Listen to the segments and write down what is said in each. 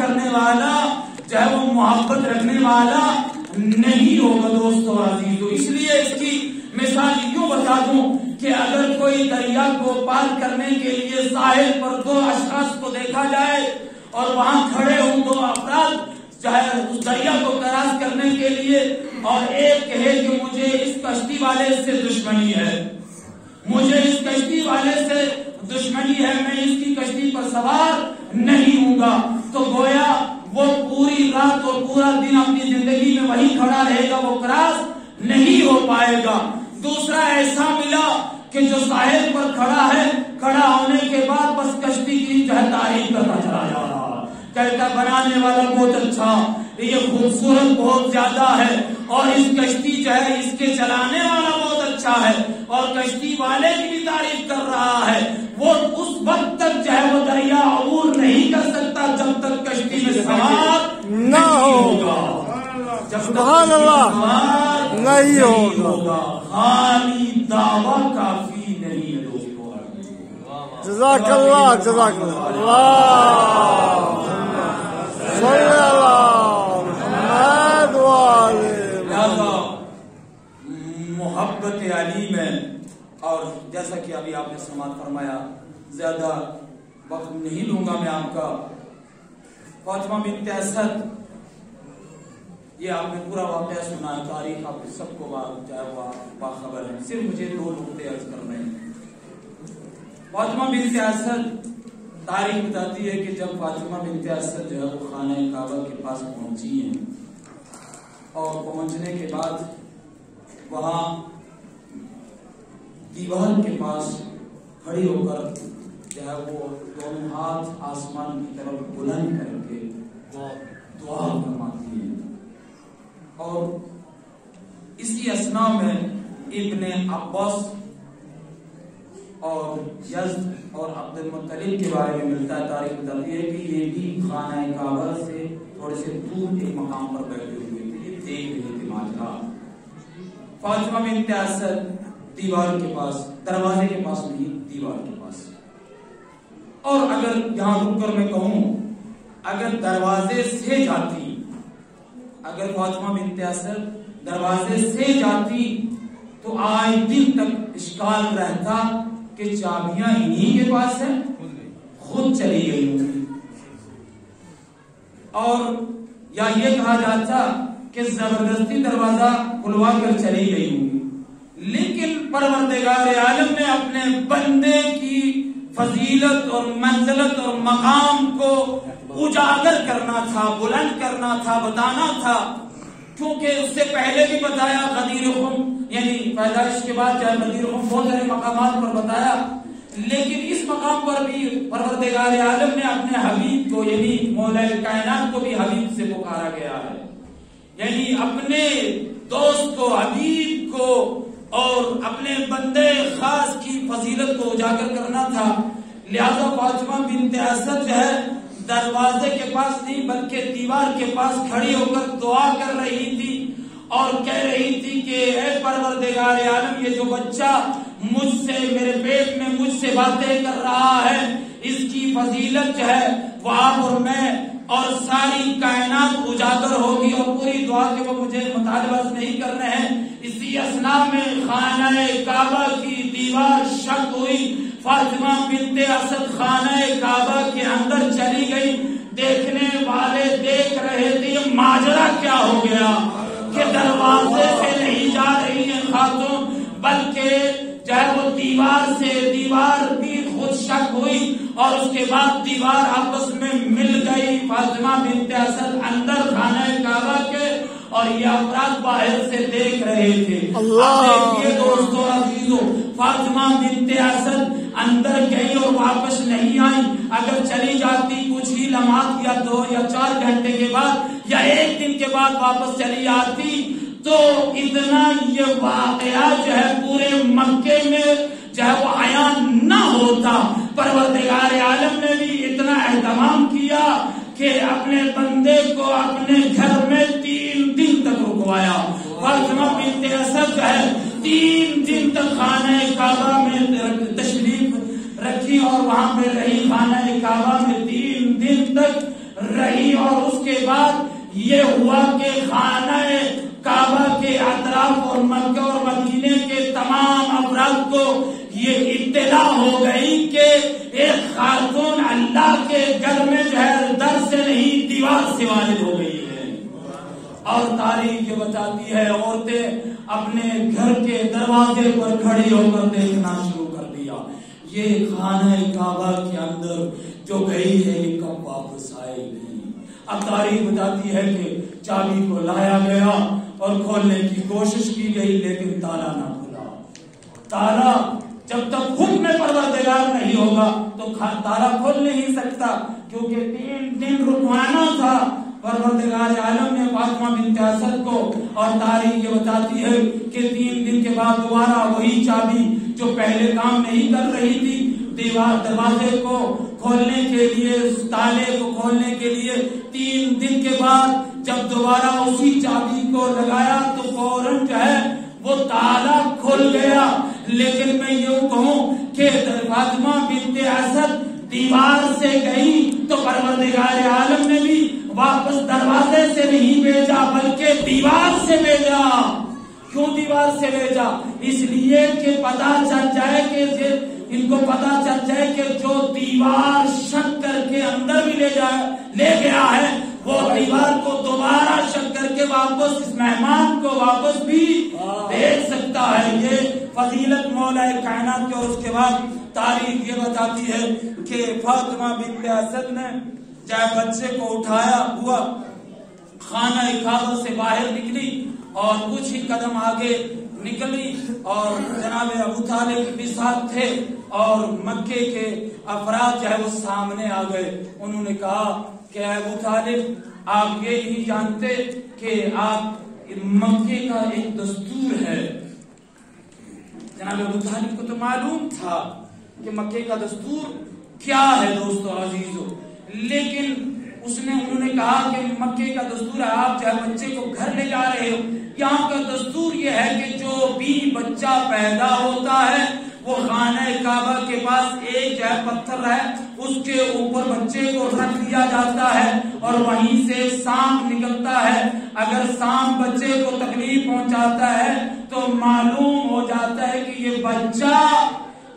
کرنے والا چاہے وہ محبت رکھنے والا نہیں ہوگا دوستو عزیزو. اس لیے اس کی مثال یوں بتا دوں کہ اگر کوئی دریا کو پار کرنے کے لیے ساحل پر دو اشخاص کو دیکھا جائے اور وہاں کھڑے ہوں دو افراد چاہے اس دریا کو کراس کرنے کے لیے، اور ایک کہے کہ مجھے اس کشتی والے سے دشمنی ہے، مجھے اس کشتی والے سے دشمنی ہے، میں اس کی کشتی پر سوار نہیں ہوں گا، تو گویا وہ پوری رات اور پورا دن اپنی زندگی میں وہی کھڑا رہے گا، وہ کراس نہیں ہو پائے گا. دوسرا ایسا ملا کہ جو ساحل پر کھڑا ہے، کھڑا ہونے کے بعد بس کشتی کی تعریف کرتا چلا جا رہا، کہتا بنانے والا بہت اچھا، یہ خوبصورت بہت زیادہ ہے، اور اس کشتی جو ہے اس کے چلانے والا بہت اچھا ہے، اور کشتی والے کی بھی تعریف کر رہا ہے. وہ اس وقت تک جو ہے وہ دریا عبور نہیں کر سکتا جب تک کشتی میں سوار نہ ہوگا، جب سبحان اللہ نہیں ہوگا. خالی دعویٰ کافی نہیں ہے دوستو. جزاک اللہ، جزاک اللہ. صلی اللہ محمد لہذا محبت علی میں، اور جیسا کہ ابھی آپ نے سماعت فرمایا، زیادہ وقت نہیں لوں گا میں آپ کا. فاطمہ بنت اسد، یہ آپ نے پورا واقعہ سنا ہے، تاریخ آپ سب کو چاہے وہ باخبر ہے، صرف مجھے دو نقطے عرض کرنے ہیں. فاطمہ بنت اسد تاریخ بتاتی ہے کہ جب فاطمہ بنت اسد جو ہے وہ خانہ کعبہ کے پاس پہنچی ہیں، اور پہنچنے کے بعد وہاں دیوار کے پاس کھڑی ہو کر جو ہے وہ دونوں ہاتھ آسمان کی طرف بلند کر کے وہ دعا فرماتی ہیں. اور اسی اثنا میں ابن عباس اور یزد اور عبد المطلب کے بارے میں ملتا ہے. تاریخ بتاتی ہے کہ یہ بھی خانہ کعبہ سے تھوڑے سے دور ایک مقام پر بیٹھے ہوئے تھے، یہ دیکھ رہے تھے ماجرا. فاطمہ بنت اسد دیوار کے پاس، دروازے کے پاس نہیں، دیوار کے پاس. اور اگر یہاں رک کر میں کہوں، اگر دروازے سے جاتی، اگر فاطمہ بنت اسد دروازے سے جاتی تو آج دن تک اشکال رہتا کہ چابیاں انہی کے پاس ہیں، خود چلی گئی ہوگی، اور یا یہ کہا جاتا کہ زبردستی دروازہ کھلوا کر چلی گئی ہوگی. لیکن پروردگار عالم نے اپنے بندے کی فضیلت اور منزلت اور مقام کو اجاگر کرنا تھا، بلند کرنا تھا، بتانا تھا. کیونکہ اس سے پہلے بھی بتایا غدیر خم، یعنی پیدائش کے بعد جب غدیر خم بہت سارے مقامات پر بتایا، لیکن اس مقام پر بھی پروردگار عالم نے اپنے حبیب کو، یعنی مولا کائنات کو بھی حبیب سے پکارا گیا ہے، یعنی اپنے دوست کو، حبیب کو اور اپنے بندے خاص کی فضیلت کو اجاگر کرنا تھا. لہذا فاطمہ بنت اسد جو ہے دروازے کے پاس نہیں بلکہ دیوار کے پاس کھڑی ہو کر دعا کر رہی تھی، اور کہہ رہی تھی کہ اے پروردگار عالم، یہ جو بچہ مجھ سے، میرے پیٹ میں مجھ سے باتیں کر رہا ہے، اس کی فضیلت جو ہے وہ آپ اور میں اور ساری کائنات اجاگر ہوگی، اور پوری دعا کے وہ مجھے مطالبہ نہیں کرنے ہیں. اسی اثنا میں خانہ کعبہ کی دیوار شق ہوئی، فاطمہ بنت اسد خانہ کعبہ کے اندر چلی گئی. دیکھنے والے دیکھ رہے تھے یہ ماجرا کیا ہو گیا کہ دروازے سے نہیں جا رہی ہے خاتون، بلکہ چاہے وہ دیوار سے، دیوار بھی خود شک ہوئی، اور اس کے بعد دیوار آپس میں مل گئی. فاطمہ بنت اسد اندر خانہ کعبہ کے، اور یہ افراد باہر سے دیکھ رہے تھے. اللہ دیکھیے دوستو عزیزو، فاطمہ بنت اسد اندر گئی اور واپس نہیں آئی. اگر چلی جاتی کچھ ہی لمحات یا 2 یا 4 گھنٹے کے بعد یا 1 دن کے بعد واپس چلی آتی تو اتنا یہ واقعہ جو ہے پورے مکے میں جو ہے وہ عیان نہ ہوتا. پروردگار عالم نے بھی اتنا اہتمام کیا کہ اپنے بندے کو اپنے گھر میں 3 دن تک رکوایا. فاطمہ بنت اسد جو ہے 3 دن تک خانہ کعبہ میں تشریف رکھی اور وہاں پہ رہی. خانہ کعبہ میں 3 دن تک رہی اور اس کے بعد یہ ہوا کہ خانہ کعبہ کے اطراف اور مکہ اور مدینے کے تمام افراد کو یہ اطلاع ہو گئی کہ ایک خاتون اللہ کے گھر میں جو ہے در سے نہیں دیوار سے والد ہو گئی ہے. اور تاریخ یہ بتاتی ہے عورتیں اپنے گھر کے دروازے پر کھڑی ہو کر دیکھنا شروع کر دیا یہ خانہ کعبہ کے اندر جو گئی ہے یہ کب واپس آئے گی. اب تاریخ بتاتی ہے کہ چابی کو لایا گیا اور کھولنے کی کوشش کی گئی لیکن تالا نہ کھلا. تالا جب تک حکم پروردگار نہیں ہوگا تو تالا کھول نہیں سکتا کیونکہ 3 دن رکوانا تھا پروردگار عالم نے فاطمہ بنت اسد کو. اور تاریخ یہ بتاتی ہے کہ 3 دن کے بعد دوبارہ وہی چابی جو پہلے کام نہیں کر رہی تھی دروازے کو کھولنے کے لیے تالے کو کھولنے کے لیے 3 دن کے بعد جب دوبارہ اسی چابی کو لگایا تو فوراً جو ہے وہ تالا کھل گیا. لیکن میں یوں کہوں کہ فاطمہ بنت اسد دیوار سے گئی تو پروردگار عالم نے بھی واپس دروازے سے نہیں بھیجا بلکہ دیوار سے بھیجا. کیوں دیوار سے بھیجا؟ اس لیے کہ پتا چل جائے کہ ان کو پتا چل جائے کہ جو دیوار شک کر کے اندر بھی لے گیا ہے وہ دیوار کو دوبارہ شک کر کے واپس اس مہمان کو واپس بھی بھیج سکتا ہے. یہ فضیلت مولا کائنات کی. اور اس کے بعد تاریخ یہ بتاتی ہے کہ فاطمہ بنت اسد نے جب بچے کو اٹھایا ہوا خانہ کعبہ سے باہر نکلی اور کچھ ہی قدم آگے نکلی اور جناب ابو طالب بھی ساتھ تھے اور مکے کے افراد جو ہے وہ سامنے آ گئے. انہوں نے کہا کہ ابو طالب آپ یہ نہیں جانتے کہ آپ مکے کا ایک دستور ہے. جناب ابو طالب کو تو معلوم تھا کہ مکے کا دستور کیا ہے دوستو عزیزو, لیکن انہوں نے کہا کہ مکے کا دستور ہے آپ جو ہے بچے کو گھر لے جا رہے ہو. یہاں کا دستور یہ ہے کہ جو بھی بچہ پیدا ہوتا ہے وہ خانہ کعبہ کے پاس ایک جو ہے پتھر ہے اس کے اوپر بچے کو رکھ دیا جاتا ہے اور وہیں سے سانپ نکلتا ہے. اگر سانپ بچے کو تکلیف پہنچاتا ہے تو معلوم ہو جاتا ہے کہ یہ بچہ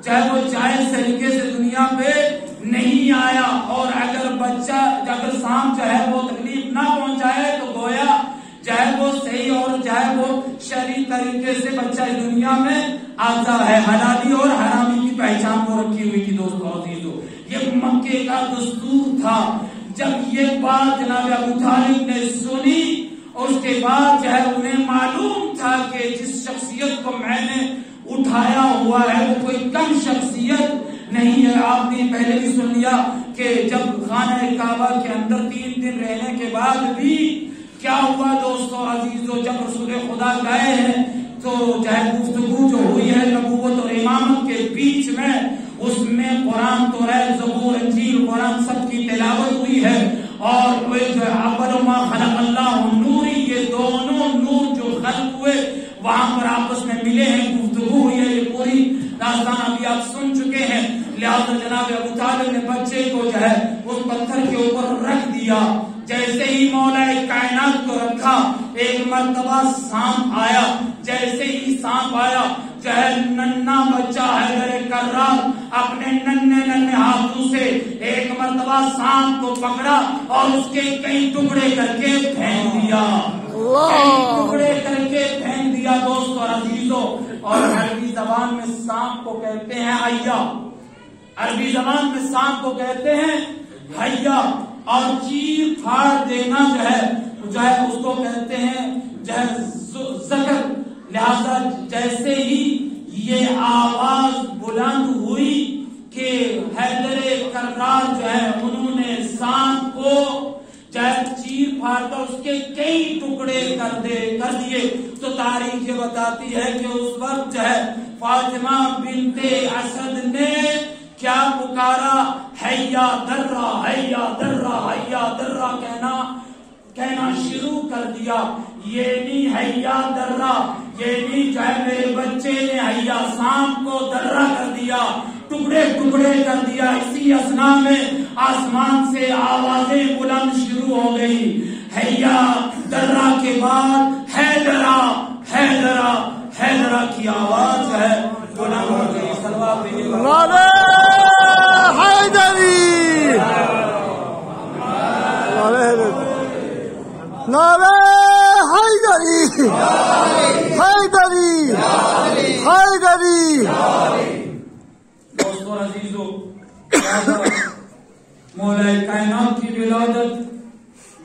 جو ہے وہ جائز طریقے سے دنیا پہ نہیں آیا. اور اگر سانپ جو ہے وہ تکلیف نہ پہنچائے تو گویا جو ہے وہ صحیح اور جو ہے وہ شرعی طریقے سے بچہ اس دنیا میں آتا ہے. حلالی اور حرامی کی پہچان کو رکھی ہوئی تھی دوستو عزیزو. یہ مکے کا دستور تھا. جب یہ بات جناب ابو طالب نے سنی اس کے بعد جو ہے انہیں معلوم تھا کہ جس شخصیت کو میں نے اٹھایا ہوا ہے وہ کوئی کم شخصیت نہیں ہے. آپ نے پہلے بھی سن لیا کہ جب خانہ کعبہ کے اندر 3 دن رہنے کے بعد بھی کیا ہوا دوستو عزیزو, جب رسول خدا گئے ہیں تو چاہے گفتگو جو ہوئی ہے نبوت اور امامت کے بیچ میں اس میں قرآن تو ہے زبور انجیل قرآن سب کی تلاوت ہوئی ہے. اور اول ما خلق اللہ نوری یہ دونوں نور جو خلق ہوئے وہاں پر آپس میں ملے ہیں گفتگو ہوئی ہے. یہ پوری داستان ابھی آپ سن چکے ہیں. لہذا جناب ابو طالب نے بچے کو جو ہے اس پتھر کے اوپر رکھ دیا. جیسے ہی مولا کائنات کو رکھا ایک مرتبہ سانپ آیا. جیسے ہی سانپ آیا جو ہے ننھا بچہ حیدر کرار اپنے ننھے ہاتھوں سے ایک مرتبہ سانپ کو پکڑا اور اس کے کئی ٹکڑے کر کے پھینک دیا. ٹکڑے کر کے پھینک دیا دوستو عزیزو. اور عربی زبان میں سانپ کو کہتے ہیں حیا. عربی زبان میں سانپ کو کہتے ہیں حیا. اور چیر پھاڑ دینا جو ہے اس کو کہتے ہیں جو ہے زکر. لہذا جیسے ہی یہ آواز بلند ہوئی کہ حیدر کرار جو ہے انہوں نے سانپ کو چیر پھاڑ کر اس کے کئی ٹکڑے کر دیے تو تاریخ یہ بتاتی ہے کہ اس وقت جو ہے فاطمہ بنت اسد نے کیا پکارا, حیا درہ حیا درہ حیا درہ کہنا شروع کر دیا. یہ نہیں حیا درہ, یہ نہیں جو ہے میرے بچے نے حیا سانپ کو درہ کر دیا, ٹکڑے کر دیا. اسی اثنا میں آسمان سے آوازیں بلند شروع ہو گئی، حیا درہ کے بعد حیدرہ حیدرہ حیدرہ کی آواز ہے بلند ہو گئی۔ صلوات بھیجیے نعرہ حیدری، نعرہ حیدری، حیدری، حیدری۔ دوستو عزیزو، مولا کائنات کی ولادت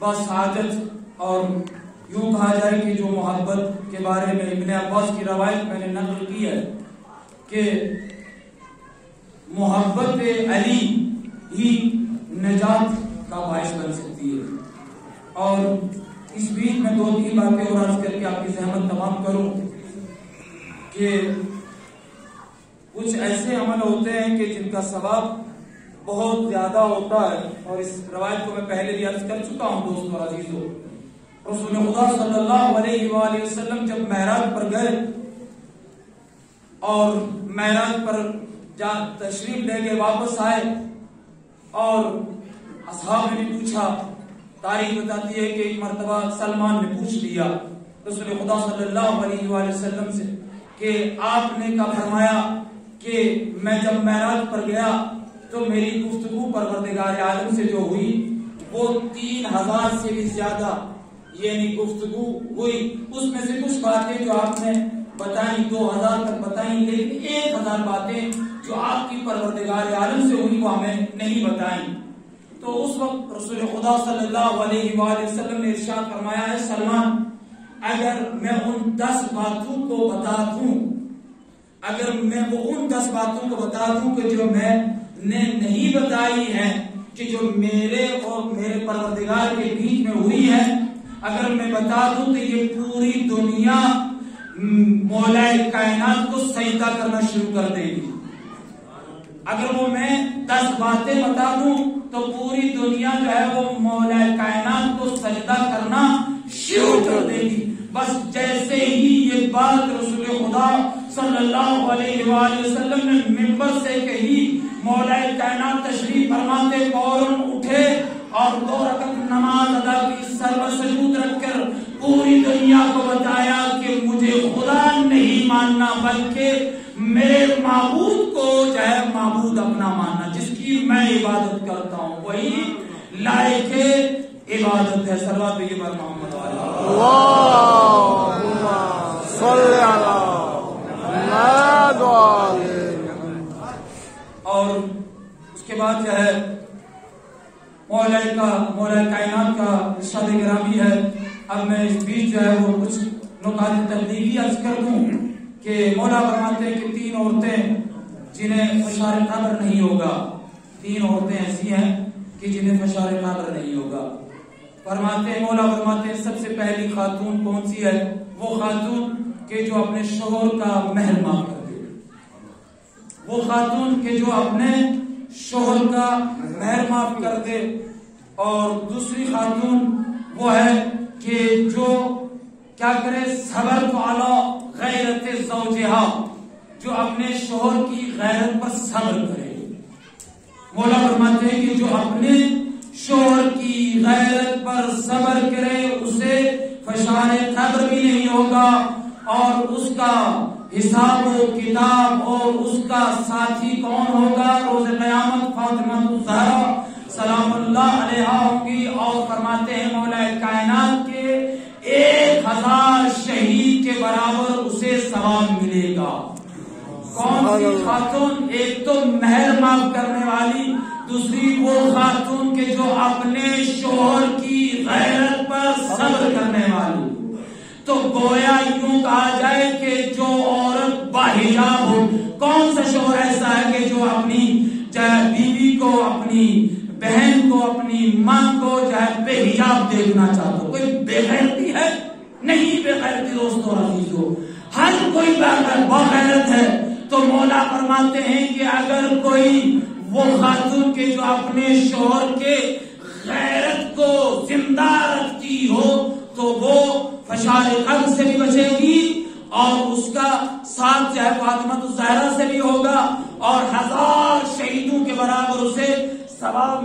بس حاجت، اور یوں کہا جائے کہ جو محبت کے بارے میں ابن عباس کی روایت میں نے نقل کی ہے کہ محبت علی ہی نجات کا باعث بن سکتی ہے۔ اور اس بیچ میں 2-3 باتیں اور عرض کر کے آپ کی زحمت تمام کروں کہ کچھ ایسے عمل ہوتے ہیں کہ جن کا ثواب بہت زیادہ ہوتا ہے، اور اس روایت کو میں پہلے بھی عرض کر چکا ہوں دوستو عزیزو۔ رسول خدا صلی اللہ علیہ وآلہ وسلم جب معراج پر گئے اور معراج پر تشریف لے کے واپس آئے، اور اصحاب نے پوچھا، تاریخ بتاتی ہے کہ ایک مرتبہ سلمان نے پوچھ لیا رسول خدا صلی اللہ علیہ وآلہ وسلم سے کہ آپ نے کہا فرمایا کہ میں جب معراج پر گیا تو میری گفتگو پروردگار عالم سے جو ہوئی وہ 3000 سے بھی زیادہ یعنی گفتگو ہوئی۔ اس میں سے کچھ باتیں جو آپ نے بتائیں 2000 تک بتائیں، لیکن 1000 باتیں جو آپ کی پروردگار عالم سے ہوئی وہ ہمیں نہیں بتائیں۔ تو اس وقت رسول خدا صلی اللہ علیہ وآلہ وسلم نے ارشاد فرمایا ہے سلمان، اگر میں ان 10 باتوں کو بتا دوں، اگر میں وہ ان 10 باتوں کو بتا دوں کہ جو میں نے نہیں بتائی ہے، کہ جو میرے اور میرے پروردگار کے بیچ میں ہوئی ہے، اگر میں بتا دوں تو یہ پوری دنیا مولا کائنات کو سجدہ کرنا شروع کر دے گی۔ اگر وہ میں 10 باتیں بتا دوں تو پوری دنیا جو ہے وہ مولا کائنات کو سجدہ کرنا شروع کر دے گی۔ بس جیسے ہی یہ بات رسول خدا صلی اللہ علیہ وآلہ وسلم نے منبر سے کہی، مولا کائنات تشریف فرماتے فوراً اٹھے اور 2 رکعت نماز ادا کی، سر و سجود رکھ کر پوری دنیا کو بتایا کہ مجھے خدا نہیں ماننا بلکہ میرے معبود کو جو ہے معبود اپنا ماننا، جس کی میں عبادت کرتا ہوں وہی لائق عبادت ہے۔ صلوات بھیجیے بر محمد اللہم صلی علی محمد۔ اور اس کے بعد جو ہے مولا کائنات کا ارشاد گرامی ہے۔ اب میں اس بیچ جو ہے وہ کچھ نکات تبلیغی عرض کر دوں کہ مولا فرماتے ہیں کہ 3 عورتیں جنہیں فشار قبر نہیں ہوگا، 3 عورتیں ایسی ہیں کہ جنہیں فشار قبر نہیں ہوگا۔ فرماتے ہیں مولا فرماتے ہیں سب سے پہلی خاتون کون سی ہے؟ وہ خاتون کہ جو اپنے شوہر کا مہر معاف کر دے، وہ خاتون کہ جو اپنے شوہر کا مہر معاف کر دے۔ اور دوسری خاتون وہ ہے کہ جو کیا کرے، صبر علی غیرت زوجہا، جو اپنے شوہر کی غیرت پر صبر کرے۔ مولا فرماتے ہیں کہ جو اپنے شوہر کی غیرت پر صبر کرے اسے فشار قبر بھی نہیں ہوگا، اور اس کا حساب و کتاب اور اس کا ساتھی کون ہوگا؟ روز قیامت فاطمہ الزہرا سلام اللہ علیہا ہوں گی۔ اور فرماتے ہیں مولا کائنات کے 1000 شہید کے برابر اسے ثواب ملے گا۔ کون سی خاتون؟ ایک تو مہر معاف کرنے والی، دوسری وہ خاتون کے جو اپنے شوہر کی غیرت پر صبر کرنے والی۔ تو گویا یوں کہا جائے کہ جو عورت باحجاب ہو، کون سا شوہر ایسا ہے کہ جو اپنی چاہے بیوی کو، اپنی بہن کو، اپنی ماں کو چاہے بے حجاب دیکھنا چاہتا ہو؟ کوئی بے غیرتی ہے؟ نہیں بے غیرتی دوستو عزیزو، ہر کوئی باغیرت ہے۔ تو مولا فرماتے ہیں کہ اگر کوئی وہ خاتون کے جو اپنے شوہر کے غیرت کو زندہ رکھتی ہو تو وہ فشار قبر سے بھی بچے گی، اور اس کا ساتھ چاہے فاطمہ الزہرا سے بھی ہوگا، اور 1000 شہیدوں کے برابر اسے ثواب